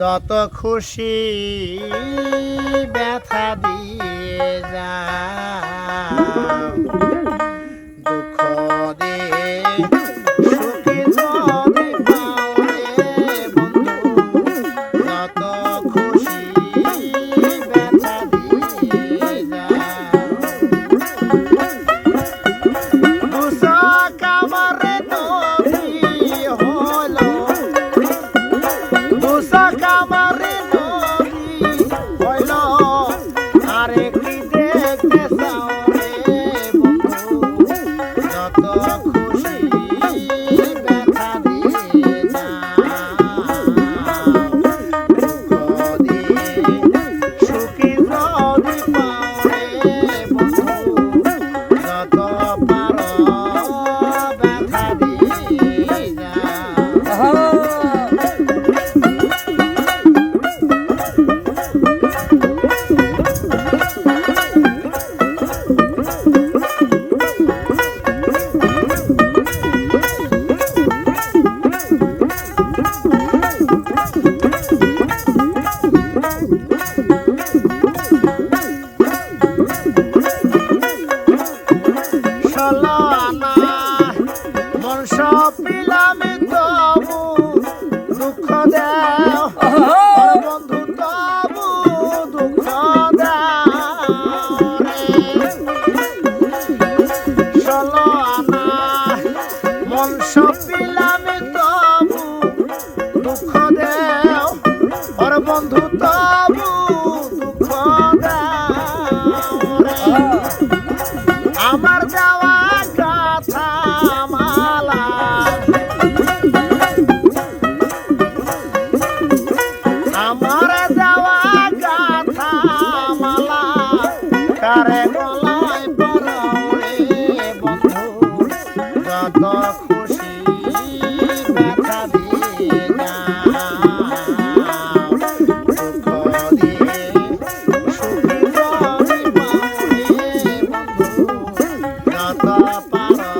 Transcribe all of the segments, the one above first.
যত খুশি ব্যথা দিয়ে যাও, দুঃখ দিয়ে সুখী যদি পাও রে বন্ধু, যত খুশি ব্যথা দিয়ে যাও। দুচক আমার নদী হলো, দুচক আমার নদী হইল, আরে কি দেখতে চাও রে বন্ধু, যত খুশি ব্যথা দিয়ে যাও, দুঃখ দিয়ে সুখী যদি পাও রে বন্ধু, যত পারো ব্যথা দিয়ে যাও। ষোলো আনা মন সব পেলাম তবু দুঃখ দাও বন্ধু, তবু দুঃখ দাও রে। ষোলো আনা মন সব পেলাম তবু দুঃখ দাও বন্ধু, তবু দুঃখ দাও রে। আমার যাওয়া কথা মালা, আমার যাওয়া কথা মালা, কারে গলায় পরাও রে বন্ধু, যত খুশি ব্যথা দিয়ে যাও, দুঃখ দিয়ে সুখী যদি পাও রে বন্ধু, যত পারো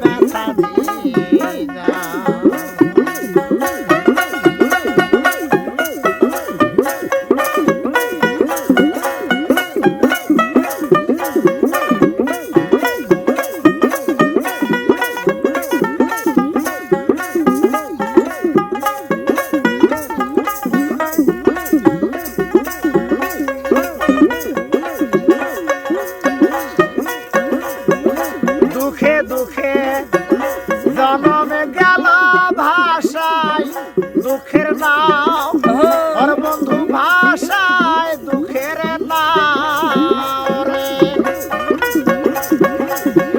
ব্যথা দিয়ে যাও। দুঃখে দুঃখে জনমে গেল ভাষায় দুঃখের নাও আর বন্ধু, ভাষায় দুঃখের নাও রে।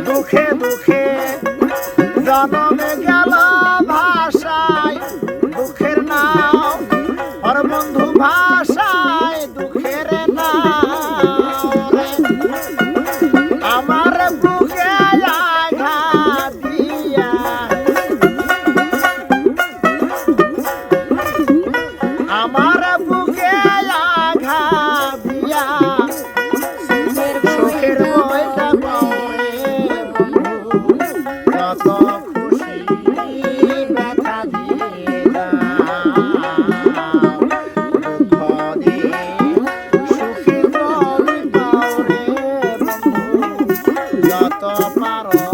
দুঃখে দুঃখে জনমে গেল ভাষায় দুঃখের নাও আর বন্ধু, ভাষায় দুঃখের নাও রে। আমার বুকে আঘাত দিয়া, আমার বুকে আঘাত দিয়া, সুখের বইটা পাও রে বন্ধু, যত খুশি ব্যথা দিয়ে যাও, দুঃখ দিয়ে সুখী যদি পাও রে বন্ধু, যত পারো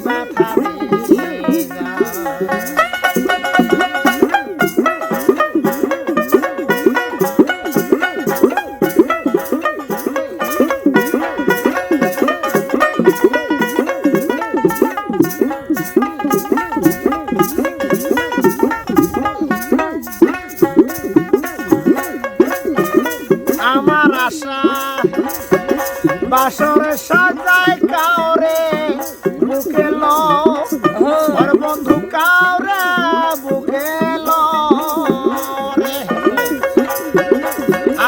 ব্যথা দিয়ে যাও। আমার আশা বাসর সাজায় কাউরে বুকে লো আর বন্ধু, কাউরে বুকে লো রে।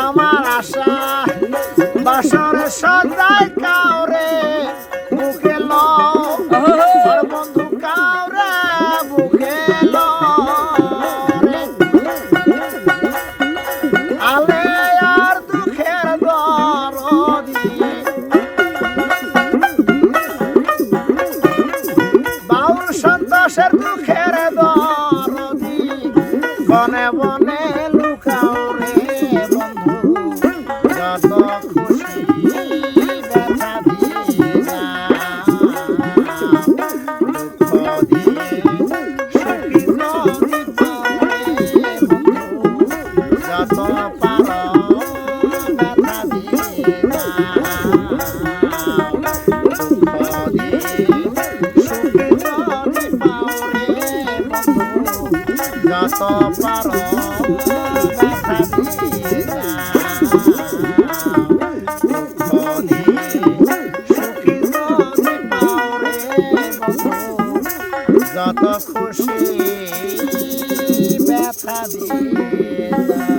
আমার আশা বাসর সাজায় কাউরে বুকে লো আর বন্ধু, কাউরে বুকে লো রে। আলে আর দুঃখের দরদি, বাউল সন্তোষের দুঃখের দরদি, বনে বনে মনে লুকাও রে বন্ধু যত খুশি ব্যথা দিয়া দুঃখ দিয়ে সুখী যদি পাও রে বন্ধু যত পারো ব্যথা দিয়া যত পারো ব্যথা দিয়ে সুখী যদি পাও রে বন্ধু যত খুশি ব্যথা দিয়ে